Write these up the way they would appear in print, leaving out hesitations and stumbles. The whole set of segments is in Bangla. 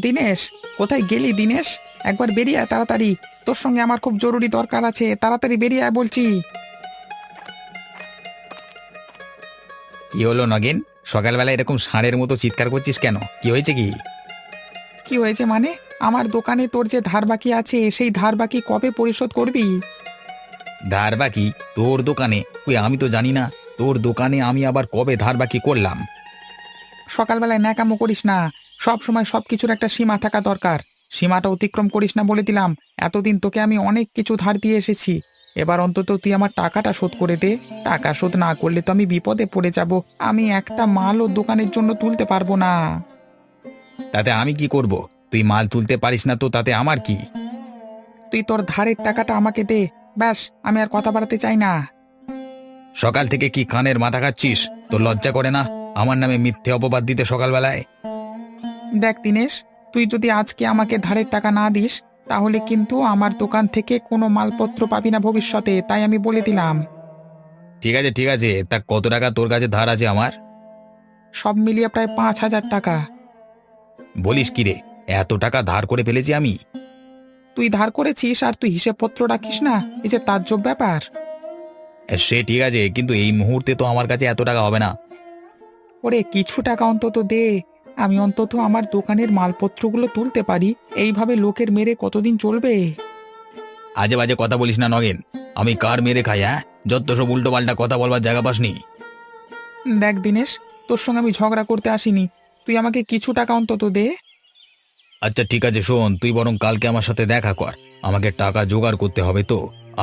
দিনেশ, কোথায় গেলি দিনেশ? একবার বেরিয়ে আয় তাড়াতাড়ি। তোর সঙ্গে আমার খুব জরুরি দরকার আছে, তাড়াতাড়ি বেরিয়ে আয় বলছি। কি হলো নগেন? সকালবেলা এরকম ষাঁড়ের মতো চিৎকার করছিস কেন? কি হয়েছে কি? কি হয়েছে মানে? আমার দোকানে তোর যে ধার বাকি আছে, সেই ধার বাকি কবে পরিশোধ করবি? ধার বাকি? তোর দোকানে? ওই আমি তো জানি না। তোর দোকানে আমি আবার কবে ধার বাকি করলাম? সকালবেলায় ন্যাকামো করিস না। সব সময় সবকিছুর একটা সীমা থাকা দরকার। সীমাটা অতিক্রম করিস না বলে দিলাম। এতদিন তোকে আমি অনেক কিছু ধার দিয়ে এসেছি। এবার অন্তত তুই আমার টাকাটা শোধ করে দে। টাকা শোধ না করলে তো আমি বিপদে পড়ে যাব। আমি একটা মালও দোকানের জন্য তুলতে পারবো না। তাতে আমি কি করব? তুই মাল তুলতে পারিস না তো তাতে আমার কি? তুই তোর ধারের টাকাটা আমাকে দে। ব্যাস, আমি আর কথা বাড়াতে চাই না। সকাল থেকে কি কানের মাথা খাচ্ছিস? তোর লজ্জা করে না আমার নামে মিথ্যে অপবাদ দিতে সকালবেলায়? দেখ দিনেশ, তুই যদি আজকে আমাকে ধারের টাকা না দিস, তাহলে কিন্তু আমার দোকান থেকে কোনো মালপত্র পাবি না ভবিষ্যতে, তাই আমি বলে দিলাম। ঠিক আছে ঠিক আছে, তা কত টাকা তোর কাছে ধার আছে আমার? সব মিলিয়ে প্রায় 5,000 টাকা। বলিস কি রে? এত টাকা ধার করে ফেলেছি আমি? তুই ধার করেছিস আর তুই হিসেবপত্র রাখিস না, এই যে তাজ্জব ব্যাপার। সে ঠিক আছে, কিন্তু এই মুহূর্তে তো আমার কাছে এত টাকা হবে না। ওরে কিছু টাকা অন্তত দে। আমি অন্তত আমার দোকানের মালপত্রগুলো তুলতে পারি। এইভাবে লোকের মেরে কতদিন চলবে? আজে বাজে কথা বলিস না নগেন। আমি কার মেরে খাই? হ্যাঁ, যত সব উল্টো পাল্টা কথা বলবার জায়গা পাসনি। দেখ দিনেশ, তোর সঙ্গে আমি ঝগড়া করতে আসিনি। তুই আমাকে কিছু টাকা অন্তত দে। আচ্ছা ঠিক আছে, শোন, তুই বরং কালকে আমার সাথে দেখা কর। আমাকে টাকা জোগাড় করতে হবে তো।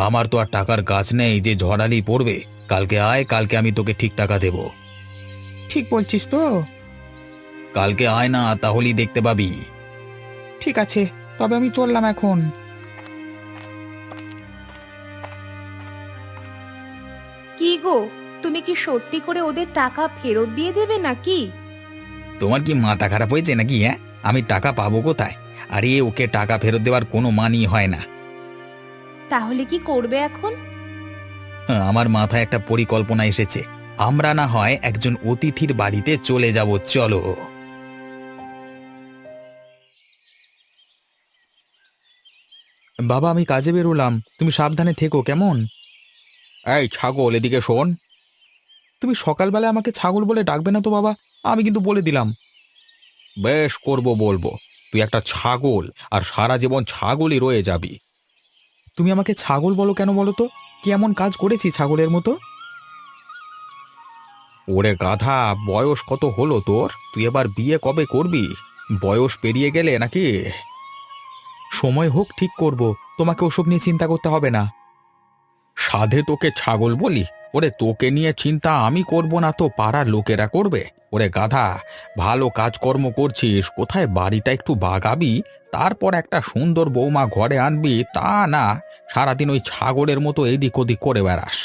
আমার তো আর টাকার গাছ নেই যে ঝড়ালি পড়বে। কালকে আয়, কালকে আমি তোকে ঠিক টাকা দেব। ঠিক বলছিস তো? কালকে আয় না, তাহলেই দেখতে পাবি। ঠিক আছে, তবে আমি চললাম এখন। কি গো, তুমি কি সত্যি করে ওদের টাকা ফেরত দিয়ে দেবে নাকি? তোমার কি মাথা খারাপ হয়েছে নাকি? হ্যাঁ, আমি টাকা পাবো কোথায়? আরে ওকে টাকা ফেরত দেওয়ার কোনো মানই হয় না। তাহলে কি করবে এখন? হ্যাঁ, আমার মাথায় একটা পরিকল্পনা এসেছে। আমরা না হয় একজন অতিথির বাড়িতে চলে যাব, চলো। বাবা, আমি কাজে বেরোলাম, তুমি সাবধানে থেকো কেমন? এই ছাগল, এদিকে শোন। তুমি সকালবেলায় আমাকে ছাগল বলে ডাকবে না তো বাবা, আমি কিন্তু বলে দিলাম। বেশ, করব বলবো। তুই একটা ছাগল, আর সারা জীবন ছাগলই রয়ে যাবি। তুমি আমাকে ছাগল বলো কেন বলো তো? কি এমন কাজ করেছি ছাগলের মতো? ওরে গাধা, বয়স কত হলো তোর? তুই এবার বিয়ে কবে করবি? বয়স পেরিয়ে গেলে নাকি? সময় হোক ঠিক করব, তোমাকে ওসব নিয়ে চিন্তা করতে হবে না। সাধে তোকে ছাগল বলি? ওরে, তোকে নিয়ে চিন্তা আমি করব না তো পাড়ার লোকেরা করবে? ওরে গাধা, ভালো কাজকর্ম করছিস, কোথায় বাড়িটা একটু বাগাবি, তারপর একটা সুন্দর বৌমা ঘরে আনবি, তা না। সারাদিন ওই ছাগলের মতো এদিক ওদিক করে বেড়াস।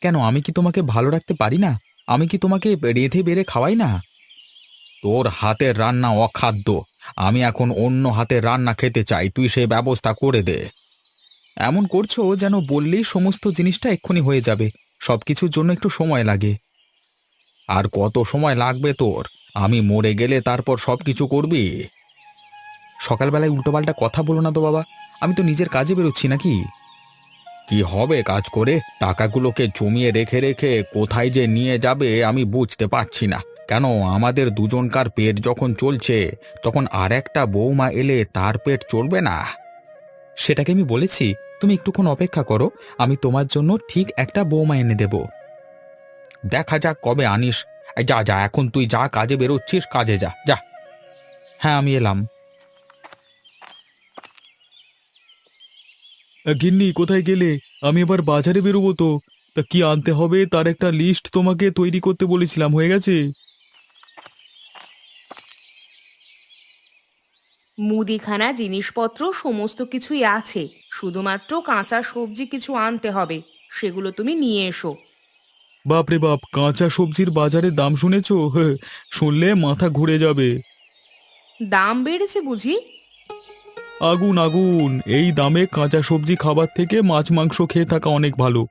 কেন, আমি কি তোমাকে ভালো রাখতে পারি না? আমি কি তোমাকে রেঁধে বেড়ে খাওয়াই না? তোর হাতের রান্না অখাদ্য। আমি এখন অন্য হাতের রান্না খেতে চাই, তুই সে ব্যবস্থা করে দে। এমন করছো যেন বললেই সমস্ত জিনিসটা এক্ষুনি হয়ে যাবে। সবকিছুর জন্য একটু সময় লাগে। আর কত সময় লাগবে তোর? আমি মরে গেলে তারপর সবকিছু করবি? সকালবেলায় উল্টোপাল্টা কথা বলো না তো বাবা, আমি তো নিজের কাজে বেরোচ্ছি নাকি। কি হবে কাজ করে? টাকাগুলোকে জমিয়ে রেখে রেখে কোথায় যে নিয়ে যাবে আমি বুঝতে পারছি না। কেন, আমাদের দুজনকার পেট যখন চলছে, তখন আর একটা বৌমা এলে তার পেট চলবে না? সেটাকে আমি বলেছি? তুমি একটুক্ষণ অপেক্ষা করো, আমি তোমার জন্য ঠিক একটা বৌমা এনে দেব। দেখা যাক কবে আনিস। এই যা যা, এখন তুই যা, কাজে বেরোচ্ছিস, কাজে যা যা। হ্যাঁ, আমি এলাম। গিন্নি, কোথায় গেলে? আমি এবার বাজারে বেরোবো তো। তা কি আনতে হবে তার একটা লিস্ট তোমাকে তৈরি করতে বলেছিলাম, হয়ে গেছে? মুদিখানা জিনিসপত্র সমস্ত কিছুই আছে, শুধুমাত্র কাঁচা সবজি কিছু আনতে হবে, সেগুলো তুমি নিয়ে এসো। বাপরে বাপ, কাঁচা সবজির বাজারের দাম শুনেছো? শুনলে মাথা ঘুরে যাবে। দাম বেড়েছে বুঝি? আগুন আগুন, এই দামে কাঁচা সবজি খাবার থেকে মাছ মাংস খেয়ে থাকা অনেক ভালো।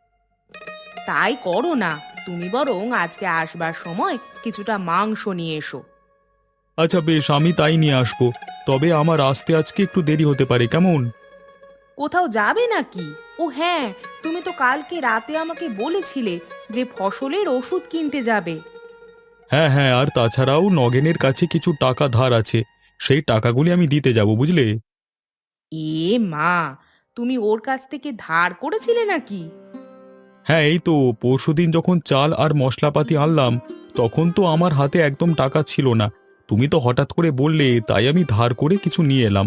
তাই করো না, তুমি বরং আজকে আসবার সময় কিছুটা মাংস নিয়ে এসো। আচ্ছা বেশ, আমি তাই নিয়ে আসবো। তবে আমার আসতে আজকে একটু দেরি হতে পারে, কেমন? কোথাও যাবে নাকি? ও হ্যাঁ, তুমি তো কালকে রাতে আমাকে বলেছিলে যে ফসলের ওষুধ কিনতে যাবে। হ্যাঁ হ্যাঁ, আর তাছাড়াও নগেনের কাছে কিছু টাকা ধার আছে, সেই টাকাগুলি আমি দিতে যাব, বুঝলে? এ মা, তুমি ওর কাছ থেকে ধার করেছিলে নাকি? হ্যাঁ, এই তো পরশুদিন যখন চাল আর মশলাপাতি আনলাম, তখন তো আমার হাতে একদম টাকা ছিল না। তুমি তো হঠাৎ করে বললে, তাই আমি ধার করে কিছু নিয়ে এলাম।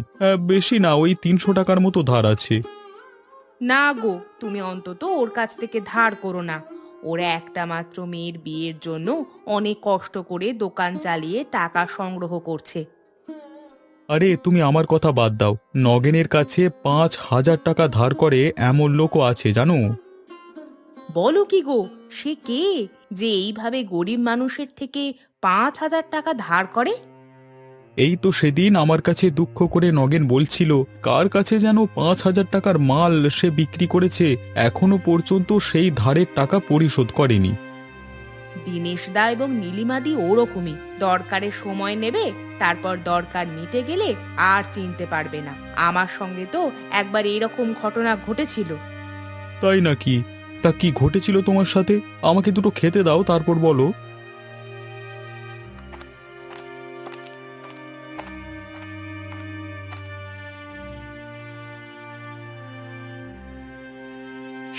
বেশি না, ওই ৩০০ টাকার মতো ধার আছে। না গো, তুমি অন্তত ওর কাছ থেকে ধার করো না। ওরা একটা মাত্র মেয়ের বিয়ের জন্য অনেক কষ্ট করে দোকান চালিয়ে টাকা সংগ্রহ করছে। আরে তুমি আমার কথা বাদ দাও, নগেনের কাছে ৫,০০০ টাকা ধার করে এমন লোকও আছে, জানো? বলো কি গো, সে কে যে এইভাবে গরিব মানুষের থেকে ৫,০০০ টাকা ধার করে? এই তো সেদিন আমার কাছে দুঃখ করে নগেন বলছিল, কার কাছে যেন ৫,০০০ টাকার মাল সে বিক্রি করেছে, এখনো পর্যন্ত সেই ধারের টাকা পরিশোধ করেনি। দিনেশ দা এবং নীলিমাদি ওরকমই, দরকারের সময় নেবে, তারপর দরকার মিটে গেলে আর চিনতে পারবে না। আমার সঙ্গে তো একবার এরকম ঘটনা ঘটেছিল। তাই নাকি? তা কি ঘটেছিল তোমার সাথে? আমাকে দুটো খেতে দাও, তারপর বলো।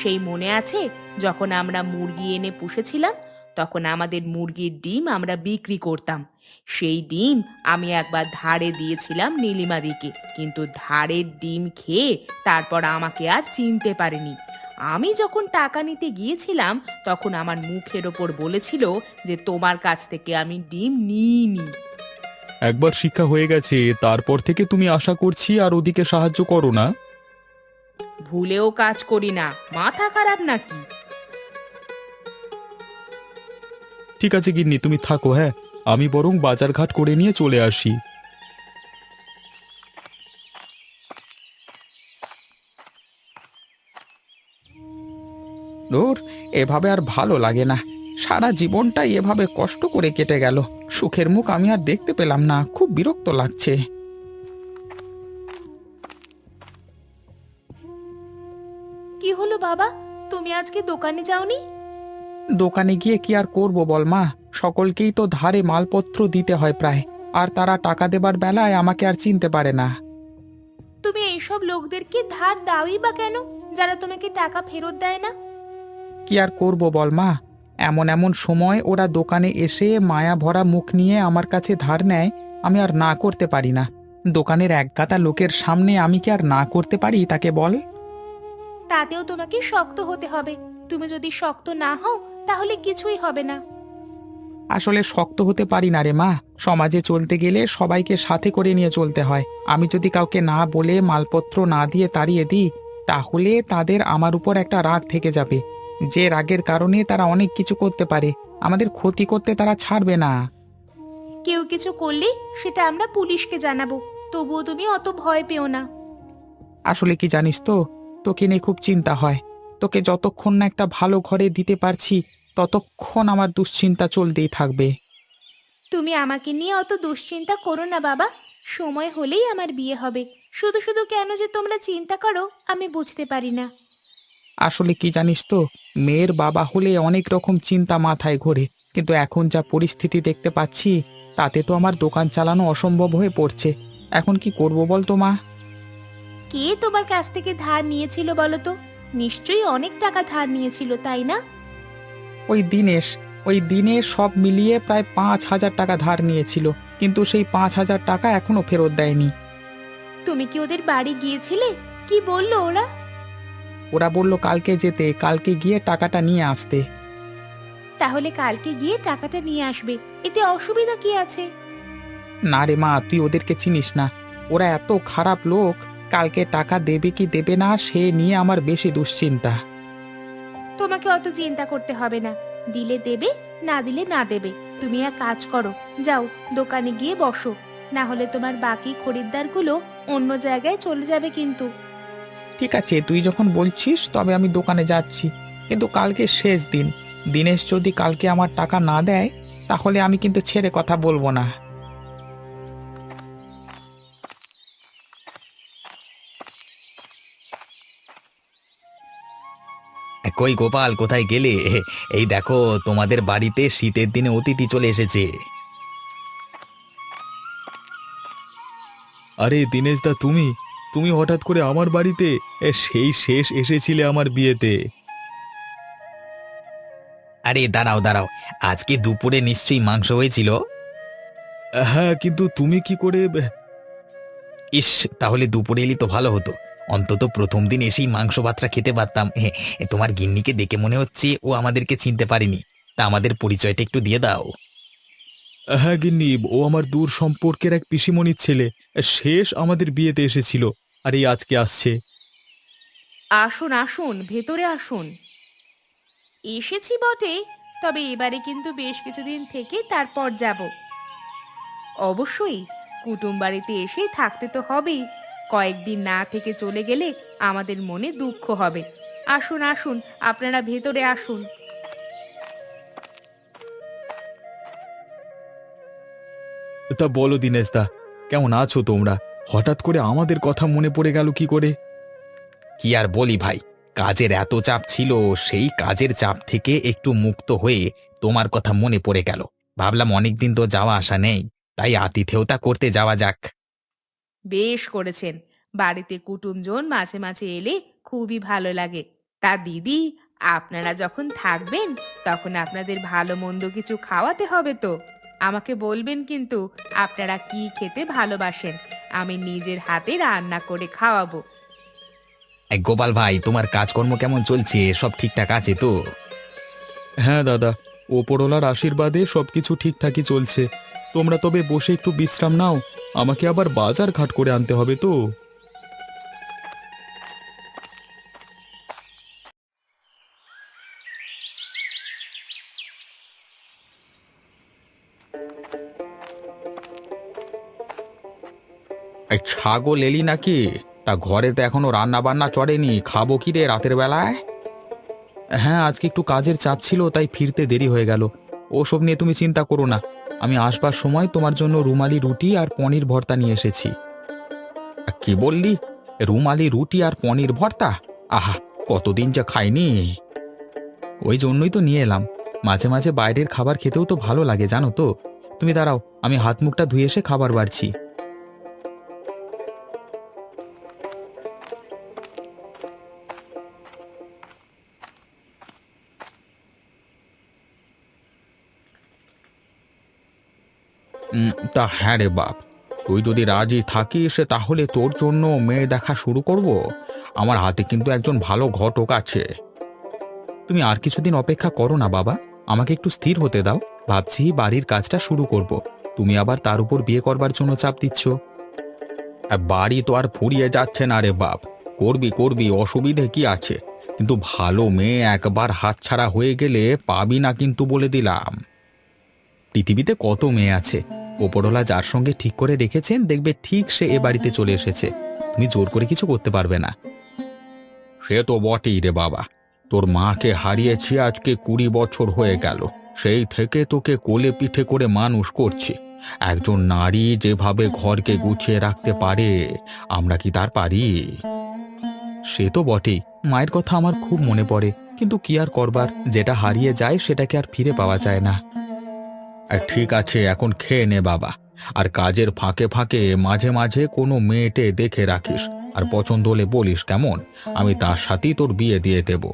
সেই মনে আছে যখন আমরা মুরগি এনে পুষেছিলাম, তখন আমাদের মুরগির ডিম আমরা বিক্রি করতাম। সেই ডিম আমি একবার ধারে দিয়েছিলাম নীলিমাদিকে, কিন্তু ধারের ডিম খেয়ে তারপর আমাকে আর চিনতে পারেনি। আমি যখন টাকা নিতে গিয়েছিলাম তখন আমার মুখের ওপর বলেছিল যে তোমার কাছ থেকে আমি ডিম নিইনি। একবার শিক্ষা হয়ে গেছে, তারপর থেকে তুমি আশা করছি আর ওদিকে সাহায্য করো না। ভুলেও কাজ করি না, মাথা খারাপ নাকি? ঠিক আছে গিন্নি, তুমি থাকো, হ্যাঁ, আমি বরং বাজারঘাট করে নিয়ে চলে আসি। ধুর, এভাবে আর ভালো লাগে না। সারা জীবনটাই এভাবে কষ্ট করে কেটে গেল। সুখের মুখ আমি আর দেখতে পেলাম না, খুব বিরক্ত লাগছে। কি হলো বাবা, তুমি আজকে দোকানে যাওনি? দোকানে গিয়ে কি আর করব বল মা, সকলকেই তো ধারে মালপত্র দিতে হয় প্রায়, আর তারা টাকা দেবার বেলায় আমাকে আর চিনতে পারে না। তুমি এইসব লোকদেরকে ধার দাওই বা কেন, যারা তোমাকে টাকা ফেরত দেয় না? কি আর করব বল মা, এমন এমন সময় ওরা দোকানে এসে মায়া ভরা মুখ নিয়ে আমার কাছে ধার নেয়, আমি আর না করতে পারি না। দোকানের একগাদা লোকের সামনে আমি কি আর না করতে পারি তাকে বল? তাতেও তোমাকে শক্ত হতে হবে। তুমি যদি শক্ত না হও তাহলে কিছুই হবে না। আসলে শক্ত হতে পারি না রে মা, সমাজে চলতে গেলে সবাইকে সাথে করে নিয়ে চলতে হয়। আমি যদি কাউকে না বলে মালপত্র না দিয়ে তাড়িয়ে দিই, তাহলে তাদের আমার উপর একটা রাগ থেকে যাবে, যে রাগের কারণে তারা অনেক কিছু করতে পারে, আমাদের ক্ষতি করতে তারা ছাড়বে না। কেউ কিছু করলে সেটা আমরা পুলিশকে জানাবো, তবুও তুমি অত ভয় পেও না। আসলে কি জানিস তো, তোকে নিয়ে খুব চিন্তা হয়। তোকে যতক্ষণ না একটা ভালো ঘরে দিতে পারছি, ততক্ষণ আমার দুশ্চিন্তা চলতেই থাকবে। তুমি আমাকে নিয়ে অত দুশ্চিন্তা করো না বাবা, সময় হলেই আমার বিয়ে হবে। শুধু শুধু কেন যে তোমরা চিন্তা করো আমি বুঝতে পারি না। আসলে কি জানিস তো, মেয়ের বাবা হলে অনেক রকম চিন্তা মাথায় ঘোরে, কিন্তু এখন যা পরিস্থিতি দেখতে পাচ্ছি, তাতে তো আমার দোকান চালানো অসম্ভব হয়ে পড়ছে। এখন কি করব বল তো মা? কে তোমার কাছ থেকে ধার নিয়েছিল বলো তো? নিশ্চয়ই অনেক টাকা ধার নিয়েছিল, তাই না? ওই দিনেশ, ওই দিনে সব মিলিয়ে প্রায় ৫,০০০ টাকা ধার নিয়েছিল, কিন্তু সেই ৫,০০০ টাকা এখনো ফেরত দেয়নি। তুমি কি ওদের বাড়ি গিয়েছিলে? কি বললো ওরা? ওরা বলল কালকে যেতে, কালকে গিয়ে টাকাটা নিয়ে আসতে। তাহলে কালকে গিয়ে টাকাটা নিয়ে আসবে, এতে অসুবিধা কি আছে? না রে মা, তুই ওদেরকে চিনিস না, ওরা এত খারাপ লোক। কালকে টাকা দেবে কি দেবে না সে নিয়ে আমার বেশি দুশ্চিন্তা। তোমাকে অত চিন্তা করতে হবে না, দিলে দেবে, না দিলে না দেবে। তুমি এক কাজ করো, যাও দোকানে গিয়ে বসো, না হলে তোমার বাকি খরিদ্দারগুলো অন্য জায়গায় চলে যাবে কিন্তু। ঠিক আছে, তুই যখন বলছিস তবে আমি দোকানে যাচ্ছি, কিন্তু কালকে শেষ দিন। দিনেশ যদি কালকে আমার টাকা না দেয়, তাহলে আমি কিন্তু ছেড়ে কথা বলবো না। কই গোপাল, কোথায় গেলে? এই দেখো, তোমাদের বাড়িতে শীতের দিনে অতিথি চলে এসেছে। আরে দিনেশ দা, তুমি তুমি হঠাৎ করে আমার বাড়িতে? সেই শেষ এসেছিলে আমার বিয়েতে। আরে দাঁড়াও দাঁড়াও, আজকে দুপুরে নিশ্চয়ই মাংস হয়েছিল। হ্যাঁ, কিন্তু তুমি কি করে? ইস, তাহলে দুপুরে এলি তো ভালো হতো। অন্তত প্রথম দিন এসেই মাংস ভাতটা খেতে পারতাম। তোমার গিন্নিকে দেখে মনে হচ্ছে ও আমাদেরকে চিনতে পারেনি। তা আমাদের পরিচয়টা একটু দিয়ে দাও। হ্যাঁ গিন্নি, ও আমার দূর সম্পর্কের এক পিসিমণির ছেলে। শেষ আমাদের বিয়েতে এসেছিল, আর এই আজকে আসছে। আসুন আসুন, ভেতরে আসুন। এসেছি বটে, তবে এবারে কিন্তু বেশ কিছুদিন থেকে তারপর যাব। অবশ্যই, কুটুম বাড়িতে এসে থাকতে তো হবেই। কয়েকদিন না থেকে চলে গেলে আমাদের মনে দুঃখ হবে। আসুন আসুন, আপনারা ভেতরে আসুন। তা বলো দিনেশ দা, কেমন আছো তোমরা? হঠাৎ করে আমাদের কথা মনে পড়ে গেল কি করে? কি আর বলি ভাই, কাজের এত চাপ ছিল, সেই কাজের চাপ থেকে একটু মুক্ত হয়ে তোমার কথা মনে পড়ে গেল। ভাবলাম অনেকদিন তো যাওয়া আসা নেই, তাই আতিথেয়তা করতে যাওয়া যাক। বেশ করেছেন। বাড়িতে কুটুমজন মাঝে মাঝে এলে খুবই ভালো লাগে। তা দিদি, আপনারা যখন থাকবেন তখন আপনাদের ভালো মন্দ কিছু খাওয়াতে হবে তো। আমাকে বলবেন কিন্তু আপনারা কি খেতে ভালোবাসেন, আমি নিজের হাতে রান্না করে খাওয়াবো। এই গোপাল ভাই, তোমার কাজকর্ম কেমন চলছে? সব ঠিকঠাক আছে তো? হ্যাঁ দাদা, ওপরওয়ালার আশীর্বাদে সবকিছু ঠিকঠাকই চলছে। তোমরা তবে বসে একটু বিশ্রাম নাও, আমাকে আবার বাজার ঘাট করে আনতে হবে তো। এই ছাগল এলি নাকি? তা ঘরে তো এখনো রান্না বান্না চড়েনি, খাবো কি রে রাতের বেলায়? হ্যাঁ, আজকে একটু কাজের চাপ ছিল, তাই ফিরতে দেরি হয়ে গেল। ওসব নিয়ে তুমি চিন্তা করো না, আমি আসবার সময় তোমার জন্য রুমালি রুটি আর পনির ভর্তা নিয়ে এসেছি। কি বললি? রুমালি রুটি আর পনির ভর্তা? আহা, কতদিন যা খাইনি। ওই জন্যই তো নিয়ে এলাম। মাঝে মাঝে বাইরের খাবার খেতেও তো ভালো লাগে, জানো তো। তুমি দাঁড়াও, আমি হাত মুখটা ধুয়ে এসে খাবার বাড়ছি। তা হ্যাঁ রে বাপ, তুই যদি রাজি থাকিস তাহলে তোর জন্য মেয়ে দেখা শুরু করব। আমার হাতে কিন্তু একজন ভালো ঘটক আছে। তুমি আর কিছুদিন অপেক্ষা করো না বাবা, আমাকে একটু স্থির হতে দাও। ভাবছি বাড়ির কাজটা শুরু করব। তুমি আবার তার উপর বিয়ে করবার জন্য চাপ দিচ্ছ। বাড়ি তো আর ফুরিয়ে যাচ্ছে না রে বাপ। করবি করবি, অসুবিধে কি আছে? কিন্তু ভালো মেয়ে একবার হাতছাড়া হয়ে গেলে পাবি না কিন্তু, বলে দিলাম। পৃথিবীতে কত মেয়ে আছে, ওপরওয়ালা যার সঙ্গে ঠিক করে রেখেছেন দেখবে ঠিক সে এ বাড়িতে চলে এসেছে। তুমি জোর করে কিছু করতে পারবে না। সে তো বটেই রে বাবা। তোর মাকে হারিয়েছি আজকে 20 বছর হয়ে গেল। সেই থেকে তোকে কোলে পিঠে করে মানুষ করছি। একজন নারী যেভাবে ঘরকে গুছিয়ে রাখতে পারে, আমরা কি তার পারি? সে তো বটেই, মায়ের কথা আমার খুব মনে পড়ে, কিন্তু কি আর করবার, যেটা হারিয়ে যায় সেটাকে আর ফিরে পাওয়া যায় না। ঠিক আছে, এখন খেয়ে নে বাবা। আর কাজের ফাঁকে ফাঁকে মাঝে মাঝে কোনো মেয়েটে দেখে রাখিস, আর পছন্দ হলে বলিস, কেমন? আমি তার সাথেই তোর বিয়ে দিয়ে দেব।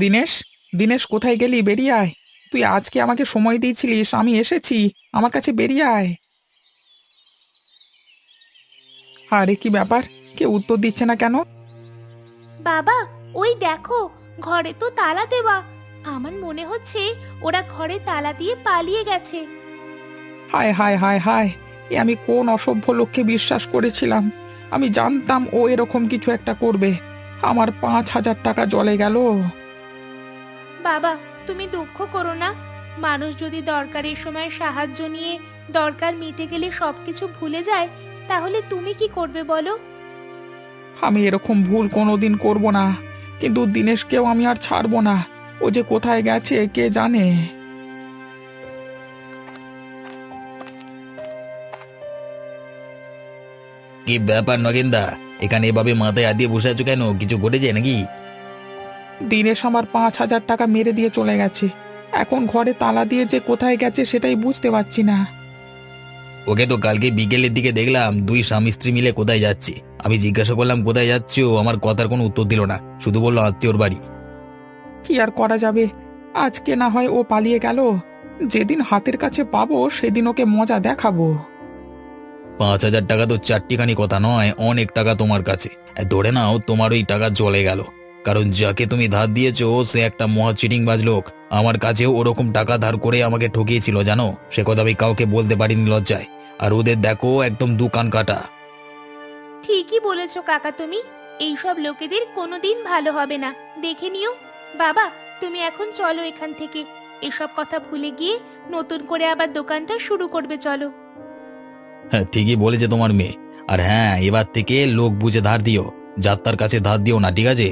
দিনেশ, দিনেশ কোথায় গেলি? বেরিয়ে আয়। তুই আজকে আমাকে সময় দিয়েছিলিস, আমি এসেছি, আমার কাছে বেরিয়ে আয়। আরে কি ব্যাপার, কেউ উত্তর দিচ্ছে না কেন? বাবা, ওই দেখো, ঘরে তো তালা দেওয়া। আমার মনে হচ্ছে ওরা ঘরে তালা দিয়ে পালিয়ে গেছে। হায় হায় হায় হায়, এ আমি কোন অসভ্য লোককে বিশ্বাস করেছিলাম। আমি জানতাম ও এরকম কিছু একটা করবে। আমার 5,000 টাকা জলে গেল। বাবা, তুমি দুঃখ করো না। মানুষ যদি দরকারের সময় সাহায্য নিয়ে দরকার মিটে গেলে সবকিছু ভুলে যায়, তাহলে তুমি কি করবে বলো? আমি এরকম ভুল কোনোদিন করব না, কিন্তু দিনেশকেও আমি আর ছাড়বো না। ও যে কোথায় গেছে কে জানে। কি ব্যাপার নগেনদা, এখানে এভাবে মাথায় হাত দিয়ে বসে আছো কেন? কিছু ঘটেছে নাকি? দিনেশ আমার 5,000 টাকা মেরে দিয়ে চলে গেছে। এখন ঘরে তালা দিয়ে যে কোথায় গেছে সেটাই বুঝতে পারছি না। ওকে তো কালকে বিকেলের দিকে দেখলাম দুই স্বামী স্ত্রী মিলে কোথায় যাচ্ছে। আমি জিজ্ঞাসা করলাম কোথায় যাচ্ছো, আমার কথার কোনো উত্তর দিল না, শুধু বললো আত্মীয়র বাড়ি। কি আর করা যাবে, আজকে না হয় ও পালিয়ে গেল, যেদিন হাতের কাছে পাবো সেদিন ওকে মজা দেখাবো। 5,000 টাকা তো চারটিখানি কথা নয়, অনেক টাকা তোমার কাছে। ধরে নাও তোমার ওই টাকা চলে গেল, কারণ যাকে তুমি ধার দিয়েছো সে একটা মহা চিটিংবাজ লোক। আমার কাছেও ওরকম টাকা ধার করে আমাকে ঠকিয়েছিল জানো, সে কথা আমি কাউকে বলতে পারিনি লজ্জায়। আর ওদের দেখো একদম দোকান কাটা। ঠিকই বলেছো কাকা তুমি, এইসব লোকেদের কোনোদিন ভালো হবে না, দেখে নিও। বাবা, তুমি এখন চলো এখান থেকে, এসব কথা ভুলে গিয়ে নতুন করে আবার দোকানটা শুরু করবে, চলো। হ্যাঁ, ঠিকই বলেছে তোমার মেয়ে। আর হ্যাঁ, এবার থেকে লোক বুঝে ধার দিও, যাত্রার কাছে ধার দিও না, ঠিক আছে?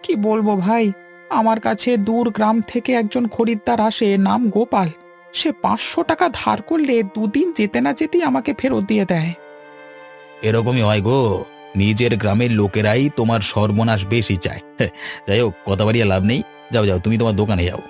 কি বলবো ভাই, আমার কাছে দূর গ্রাম থেকে একজন খরিদ্দার আসে, নাম গোপাল। সে 500 টাকা ধার করলে দুদিন যেতে না যেতেই আমাকে ফেরত দিয়ে দেয়। এরকমই হয় গো, নিজের গ্রামের লোকেরাই তোমার সর্বনাশ বেশি চায়। হ্যাঁ, যাই হোক, কথা বাড়িয়ে লাভ নেই। যাও যাও, তুমি তোমার দোকানে যাও।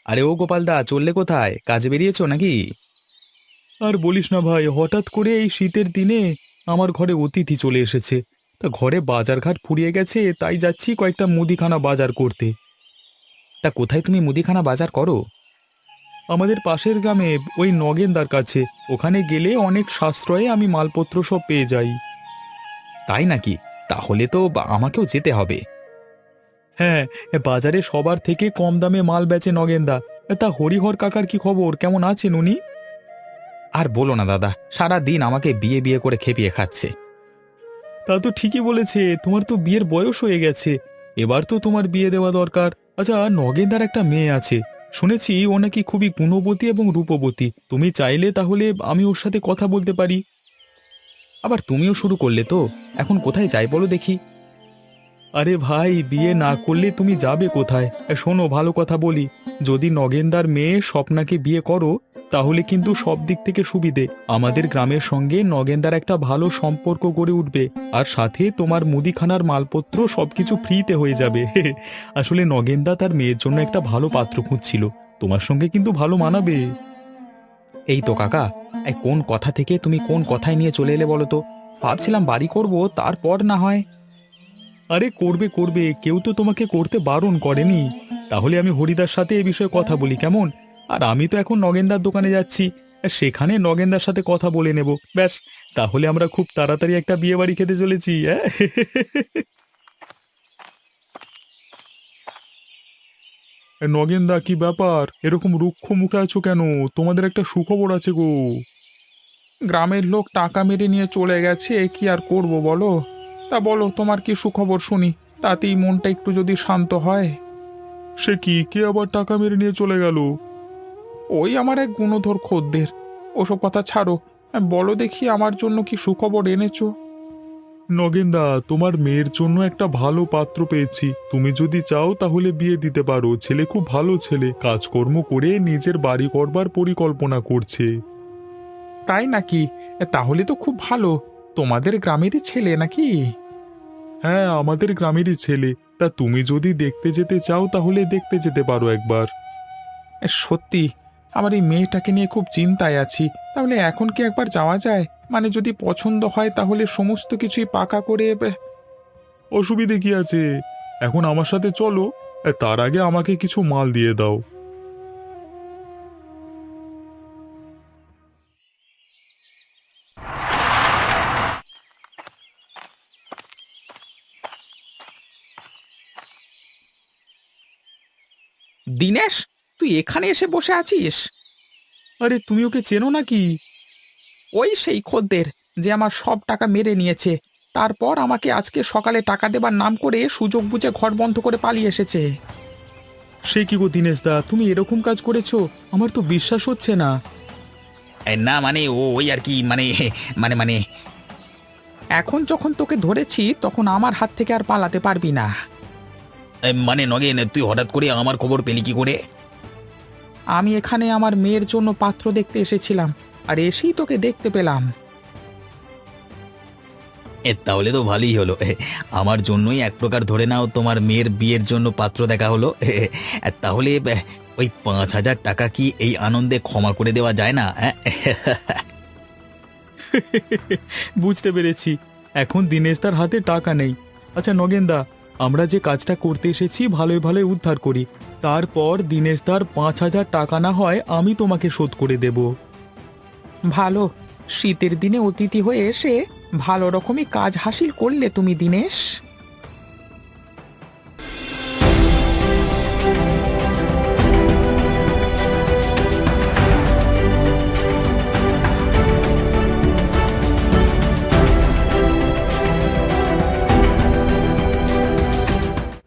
আরে ও গোপালদা, চললে কোথায়? কাজে বেরিয়েছো নাকি? আর বলিস না ভাই, হঠাৎ করে এই শীতের দিনে আমার ঘরে অতিথি চলে এসেছে। তা ঘরে বাজারঘাট ফুরিয়ে গেছে, তাই যাচ্ছি কয়েকটা মুদিখানা বাজার করতে। তা কোথায় তুমি মুদিখানা বাজার করো? আমাদের পাশের গ্রামে, ওই নগেনদার কাছে। ওখানে গেলে অনেক সাশ্রয়ে আমি মালপত্র সব পেয়ে যাই। তাই নাকি? তাহলে তো আমাকেও যেতে হবে। হ্যাঁ, বাজারে সবার থেকে কম দামে মাল বেচে নগেনদা। তা হরিহর কাকার কি খবর, কেমন আছেন উনি? আর বলো না দাদা, সারা দিন আমাকে বিয়ে বিয়ে করে খেপিয়ে খাচ্ছে। তা তো ঠিকই বলেছে, তোমার তো বিয়ের বয়স হয়ে গেছে, এবার তো তোমার বিয়ে দেওয়া দরকার। আচ্ছা, নগেনদার একটা মেয়ে আছে, শুনেছি ও নাকি খুবই গুণবতী এবং রূপবতী। তুমি চাইলে তাহলে আমি ওর সাথে কথা বলতে পারি। আবার তুমিও শুরু করলে তো, এখন কোথায় যাই বলো দেখি। আরে ভাই, বিয়ে না করলে তুমি যাবে কোথায়? শোনো, ভালো কথা বলি, যদি নগেনদার মেয়ে স্বপ্নাকে বিয়ে করো তাহলে কিন্তু সব দিক থেকে সুবিধে। আমাদের গ্রামের সঙ্গে নগেনদার একটা ভালো সম্পর্ক গড়ে উঠবে, আর সাথে তোমার মুদিখানার মালপত্র সবকিছু ফ্রিতে হয়ে যাবে। আসলে নগেনদা তার মেয়ের জন্য একটা ভালো পাত্র খুঁজছিল, তোমার সঙ্গে কিন্তু ভালো মানাবে। এই তো কাকা, এই কোন কথা থেকে তুমি কোন কথায় নিয়ে চলে এলে বলো তো? ভাবছিলাম বাড়ি করব, তারপর না হয়। আরে করবে করবে, কেউ তো তোমাকে করতে বারণ করেনি। তাহলে আমি হরিদার সাথে এ বিষয়ে কথা বলি, কেমন? আর আমি তো এখন নগেনদার দোকানে যাচ্ছি, সেখানে নগেনদার সাথে কথা বলে নেব, ব্যাস। তাহলে আমরা খুব তাড়াতাড়ি একটা বিয়ে বাড়ি খেতে চলেছি, হ্যাঁ। নগেনদা, কি ব্যাপার, এরকম রুক্ষ মুখে আছো কেন? তোমাদের একটা সুখবর আছে গো। গ্রামের লোক টাকা মেরে নিয়ে চলে গেছে, কি আর করব বলো। তা বলো, তোমার কি সুখবর শুনি, তাতেই মনটা একটু যদি শান্ত হয়। সে কি, কে আবার টাকা মেরে নিয়ে চলে গেল? ওই আমার এক গুণধর খদ্দের। ওসব কথা ছাড়ো, বলো দেখি আমার জন্য কি সুখবর এনেছো। নগেনদা, তোমার মেয়ের জন্য একটা ভালো পাত্র পেয়েছি, তুমি যদি চাও তাহলে বিয়ে দিতে পারো। ছেলে খুব ভালো ছেলে, কাজকর্ম করে নিজের বাড়ি করবার পরিকল্পনা করছে। তাই নাকি? তাহলে তো খুব ভালো। তোমাদের গ্রামেরই ছেলে নাকি? হ্যাঁ, আমাদের গ্রামেরই ছেলে। তা তুমি যদি দেখতে যেতে চাও তাহলে দেখতে যেতে পারো একবার। সত্যি, আমার এই মেয়েটাকে নিয়ে খুব চিন্তায় আছি। তাহলে এখন কি একবার যাওয়া যায়? মানে যদি পছন্দ হয় তাহলে সমস্ত কিছুই পাকা করে অসুবিধে কি আছে, এখন আমার সাথে চলো। তার আগে আমাকে কিছু মাল দিয়ে দাও। দিনেশ, তুই এখানে এসে বসে আছিস? আরে, তুমি ওকে চেনো নাকি? ওই সেই খদ্দের যে আমার সব টাকা মেরে নিয়েছে, তারপর আমাকে আজকে সকালে টাকা দেবার নাম করে সুযোগ বুঝে ঘর বন্ধ করে পালিয়ে এসেছে। সে কি গো দিনেশ দা, তুমি এরকম কাজ করেছো? আমার তো বিশ্বাস হচ্ছে না। না মানে ওই আর কি মানে মানে মানে এখন যখন তোকে ধরেছি তখন আমার হাত থেকে আর পালাতে পারবি না। মানে নগেন, তুই হঠাৎ করে আমার খবর পেলি কি করে? আমি এখানে আমার মেয়ের জন্য পাত্র দেখতে এসেছিলাম, আর এসেই তোকে দেখতে পেলাম। তাহলে তো ভালোই হলো। আমার জন্যই এক প্রকার ধরে নাও তোমার মেয়ের বিয়ের জন্য পাত্র দেখা হলো। তাহলে ওই 5,000 টাকা কি এই আনন্দে ক্ষমা করে দেওয়া যায় না? বুঝতে পেরেছি, এখন দিনেশ তার হাতে টাকা নেই। আচ্ছা নগেনদা, আমরা যে কাজটা করতে এসেছি ভালোই ভালোই উদ্ধার করি, তারপর দিনেশ তার 5,000 টাকা না হয় আমি তোমাকে শোধ করে দেব। ভালো, শীতের দিনে অতিথি হয়ে এসে ভালো রকমই কাজ হাসিল করলে তুমি, দিনেশ।